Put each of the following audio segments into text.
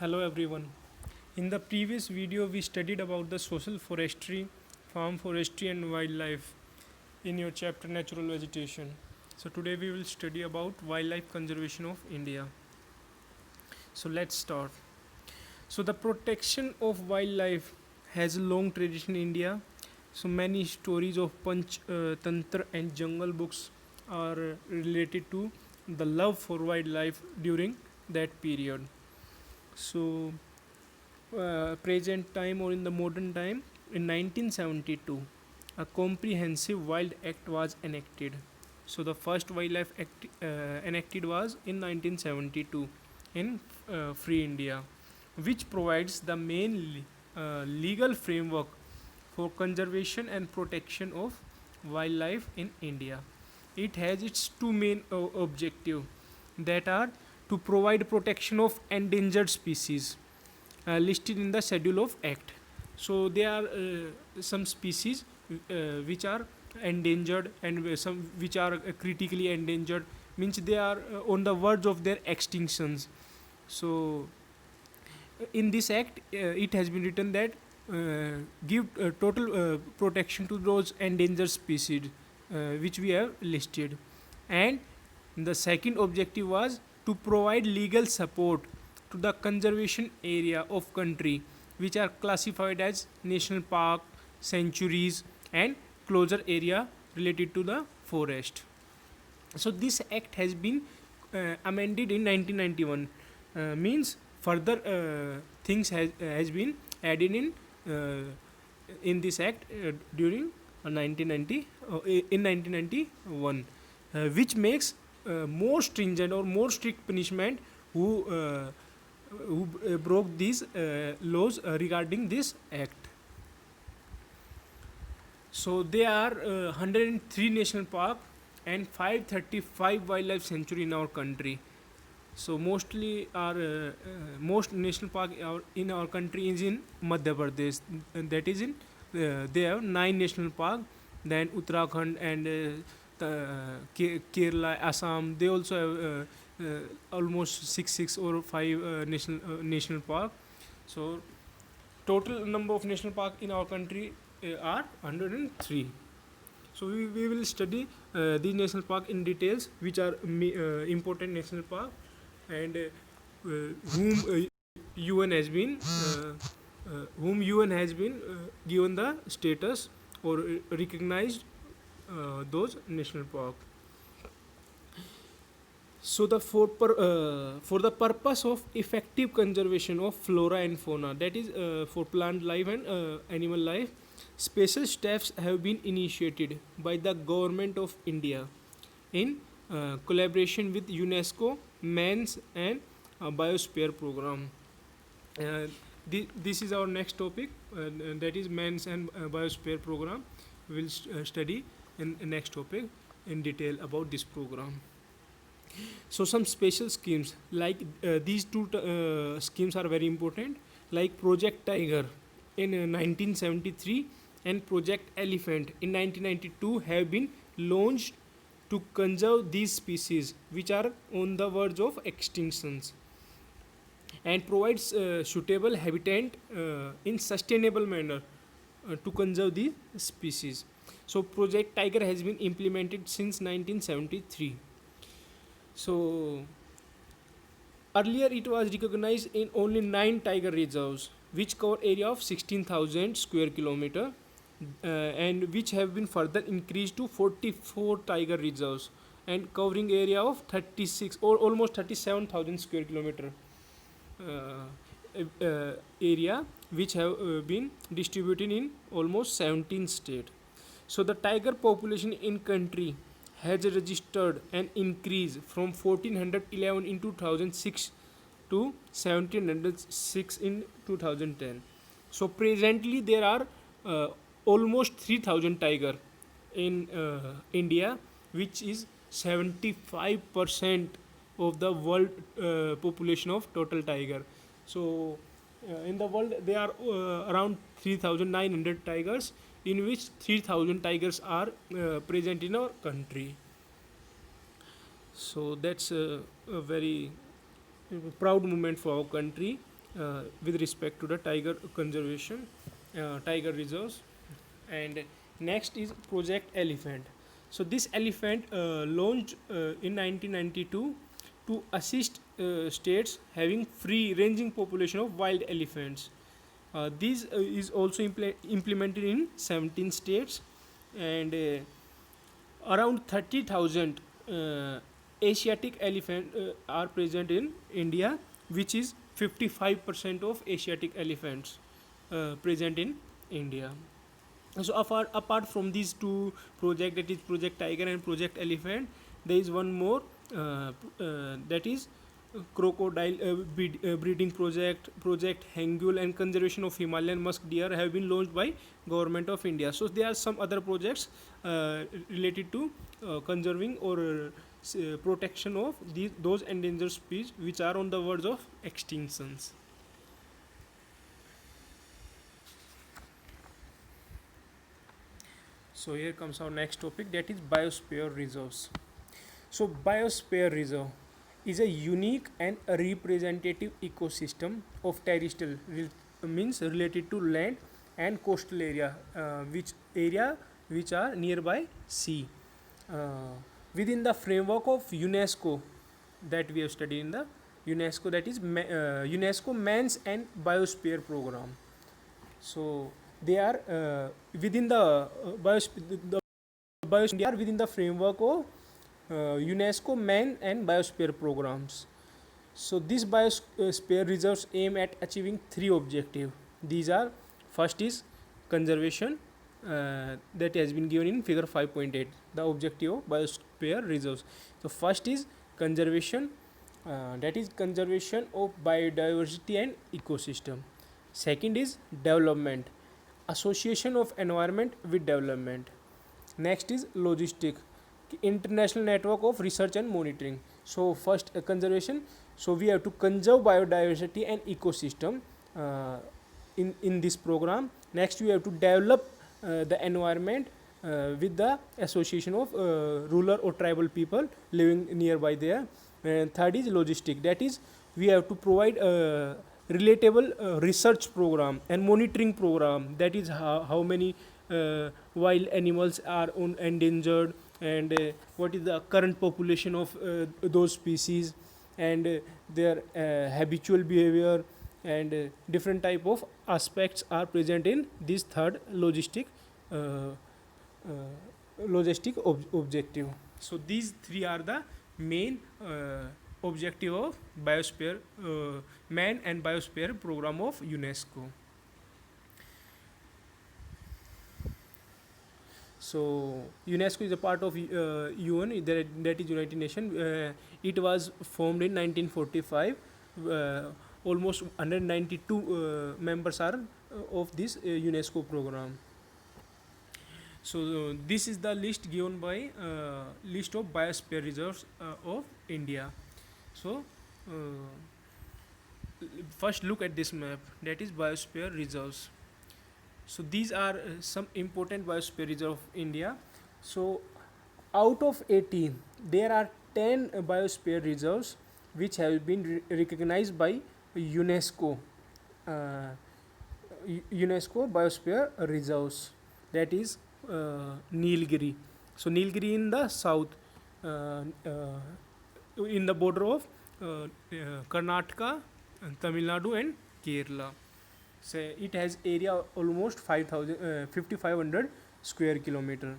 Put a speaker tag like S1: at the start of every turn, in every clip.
S1: Hello everyone. In the previous video we studied about the social forestry, farm forestry and wildlife in your chapter natural vegetation. So today we will study about wildlife conservation of India. So let's start. So the protection of wildlife has a long tradition in India. So many stories of Panch Tantra and jungle books are related to the love for wildlife during that period. So present time or in the modern time, in 1972 a comprehensive wild act was enacted. So the first wildlife act enacted was in 1972 in free India, which provides the main legal framework for conservation and protection of wildlife in India. It has its two main objectives, that are to provide protection of endangered species listed in the schedule of act. So there are some species which are endangered and some which are critically endangered, means they are on the verge of their extinctions. So in this act it has been written that give total protection to those endangered species which we have listed. And the second objective was to provide legal support to the conservation area of country which are classified as national park, sanctuaries and closer area related to the forest. So this act has been amended in 1991, means further things has been added in this act during 1990 in 1991, which makes more stringent or more strict punishment who broke these laws regarding this act. So there are 103 national park and 535 wildlife sanctuary in our country. So mostly our most national park in our country is in Madhya Pradesh. And that is in they have 9 national park. Then Uttarakhand and Kerala, Assam, they also have almost six or five national park. So total number of national park in our country are 103. So we will study these national park in details, which are important national park, and whom UN has been given the status or recognized those national park. So the for the purpose of effective conservation of flora and fauna, that is for plant life and animal life, special steps have been initiated by the government of India in collaboration with UNESCO, MANS and Biosphere program. Uh, this is our next topic, that is MANS and Biosphere program. We will study in next topic in detail about this program. So some special schemes like these two schemes are very important, like Project Tiger in 1973 and Project Elephant in 1992 have been launched to conserve these species which are on the verge of extinctions and provides suitable habitat in sustainable manner to conserve these species. So Project Tiger has been implemented since 1973. So earlier it was recognized in only 9 tiger reserves which cover area of 16,000 square kilometer, and which have been further increased to 44 tiger reserves and covering area of 36 or almost 37,000 square kilometer area, which have been distributed in almost 17 states. So the tiger population in country has registered an increase from 1411 in 2006 to 1706 in 2010. So presently there are almost 3000 tiger in India, which is 75% of the world population of total tiger. So in the world there are around 3900 tigers, in which 3000 tigers are present in our country. So that's a very proud moment for our country, with respect to the tiger conservation, tiger reserves. And next is Project Elephant. So this elephant launched in 1992 to assist states having free ranging population of wild elephants. This is also implemented in 17 states, and around 30,000 Asiatic elephant are present in India, which is 55% of Asiatic elephants present in India. So apart from these two projects, that is Project Tiger and Project Elephant, there is one more, that is crocodile breeding project, Project Hangul, and conservation of Himalayan musk deer have been launched by government of India. So there are some other projects related to conserving or protection of those endangered species which are on the verge of extinctions. So here comes our next topic, that is biosphere reserves. So biosphere reserve is a unique and a representative ecosystem of terrestrial means related to land and coastal area, which are nearby sea, within the framework of UNESCO that we have studied in the UNESCO, that is UNESCO Mans and Biosphere Program. So they are within the biosphere, they are within the framework of UNESCO Man and Biosphere programs. So these biosphere reserves aim at achieving three objectives. These are: first is conservation, that has been given in figure 5.8, the objective of biosphere reserves. So first is conservation, that is conservation of biodiversity and ecosystem. Second is development, association of environment with development. Next is logistic, international network of research and monitoring. So first conservation, so we have to conserve biodiversity and ecosystem in this program. Next we have to develop the environment with the association of rural or tribal people living nearby there. And third is logistic, that is we have to provide relatable research program and monitoring program, that is how many wild animals are endangered, and what is the current population of those species, and their habitual behavior, and different type of aspects are present in this third logistic objective. So these three are the main objective of biosphere man and biosphere program of UNESCO. So UNESCO is a part of UN, that is United Nations. It was formed in 1945. Almost 192 members are of this UNESCO program. So this is the list given by list of biosphere reserves of India. So first look at this map, that is biosphere reserves. So these are some important biosphere reserves of India. So out of 18, there are 10 biosphere reserves which have been recognized by UNESCO. UNESCO biosphere reserves, that is Nilgiri. So Nilgiri in the south, in the border of Karnataka, Tamil Nadu and Kerala. So it has area almost 5,500 square kilometer.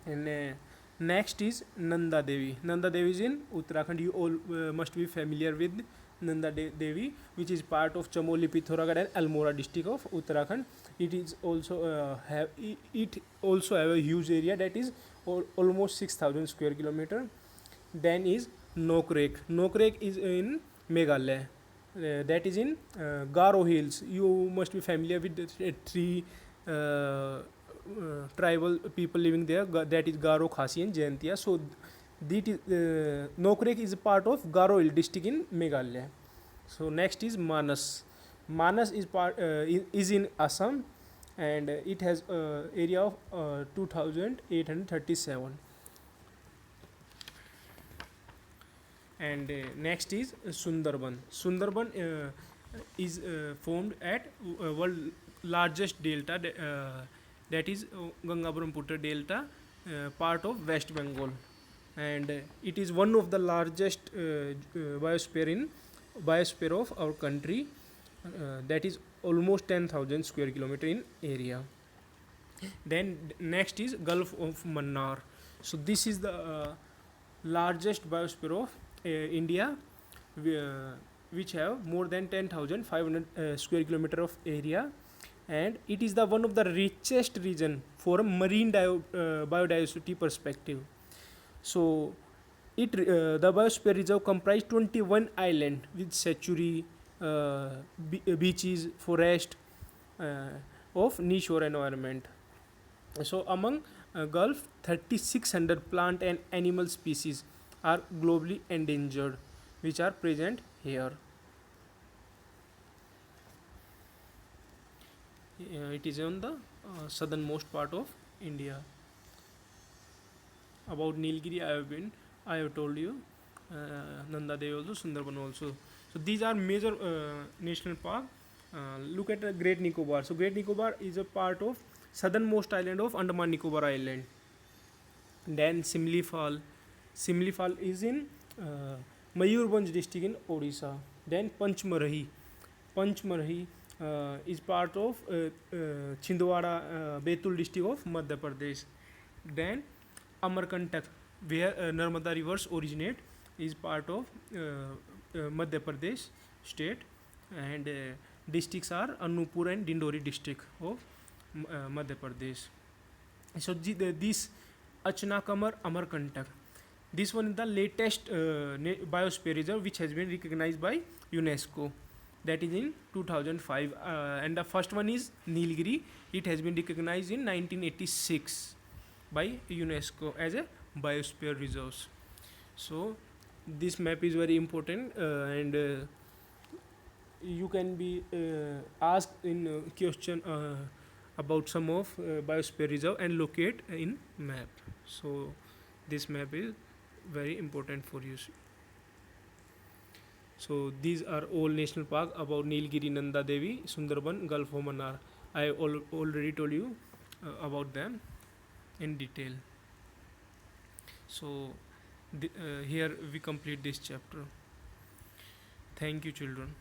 S1: And next is Nanda Devi. Nanda Devi is in Uttarakhand. You all must be familiar with Nanda Devi, which is part of Chamoli, Pithoragarh and Almora district of Uttarakhand. It is also have a huge area, that is almost 6,000 square kilometer. Then is Nokrek. Nokrek is in Meghalaya. That is in Garo Hills. You must be familiar with the three tribal people living there. That is Garo, Khasi and Jaintia. So Nokrek is a part of Garo Hill district in Meghalaya. So next is Manas. Manas is in Assam, and it has area of 2,837. And next is Sundarban. Sundarban is formed at world largest delta, that is Ganga Brahmaputra delta, part of West Bengal, and it is one of the largest biosphere of our country, that is almost 10,000 square kilometer in area. Then next is Gulf of Mannar. So this is the largest biosphere of India, which have more than 10,500 square kilometer of area, and it is the one of the richest region for a marine biodiversity perspective. So the biosphere reserve comprise 21 island with sanctuary, beaches, forest, of niche or environment. So among Gulf, 3,600 plant and animal species are globally endangered, which are present here. It is on the southernmost part of India. About Nilgiri, I have told you, Nanda Devi also, Sundarban also. So these are major national park. Look at Great Nicobar. So Great Nicobar is a part of southernmost island of Andaman Nicobar Island. Then Simli Fall. Simli Fall is in Mayurbhanj district in Odisha. Then Panchmarahi. Panchmarahi is part of Chhindwara, Betul district of Madhya Pradesh. Then Amarkantak, where Narmada rivers originate, is part of Madhya Pradesh state, and districts are Anupur and Dindori district of Madhya Pradesh. So this Achnakamar Amarkantak, this one is the latest biosphere reserve which has been recognized by UNESCO, that is in 2005, and the first one is Nilgiri. It has been recognized in 1986 by UNESCO as a biosphere reserves. So this map is very important, and you can be asked in question about some of biosphere reserve and locate in map. So this map is very important for you. So these are all national park about Nilgiri, Nanda Devi, Sundarban, Gulf of Mannar. I already told you about them in detail. So here we complete this chapter. Thank you, children.